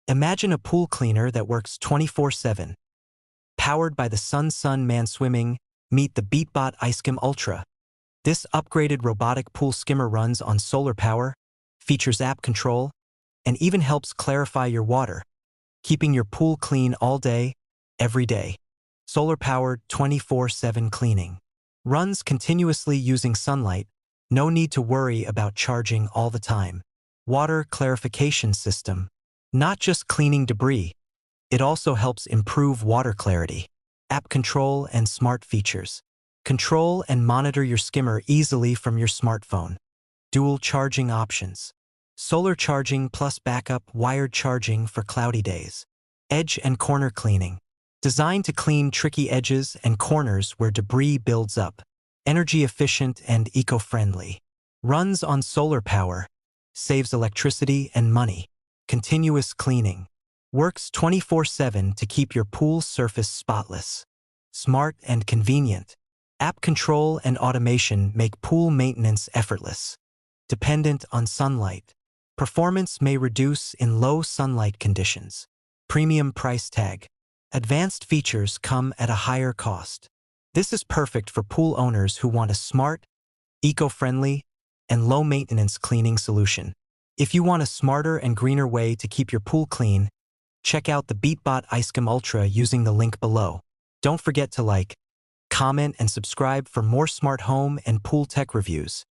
Imagine a pool cleaner that works 24/7. Powered by the Sun Man Swimming, meet the Beatbot iSkimUltra. This upgraded robotic pool skimmer runs on solar power, features app control, and even helps clarify your water, keeping your pool clean all day, every day. Solar-powered 24/7 cleaning. Runs continuously using sunlight, no need to worry about charging all the time. Water clarification system. Not just cleaning debris, it also helps improve water clarity. App control and smart features. Control and monitor your skimmer easily from your smartphone. Dual charging options. Solar charging plus backup wired charging for cloudy days. Edge and corner cleaning. Designed to clean tricky edges and corners where debris builds up. Energy efficient and eco-friendly. Runs on solar power. Saves electricity and money. Continuous cleaning. Works 24/7 to keep your pool surface spotless. Smart and convenient. App control and automation make pool maintenance effortless. Dependent on sunlight. Performance may reduce in low sunlight conditions. Premium price tag. Advanced features come at a higher cost. This is perfect for pool owners who want a smart, eco-friendly, and low-maintenance cleaning solution. If you want a smarter and greener way to keep your pool clean, check out the Beatbot iSkimUltra using the link below. Don't forget to like, comment, and subscribe for more smart home and pool tech reviews.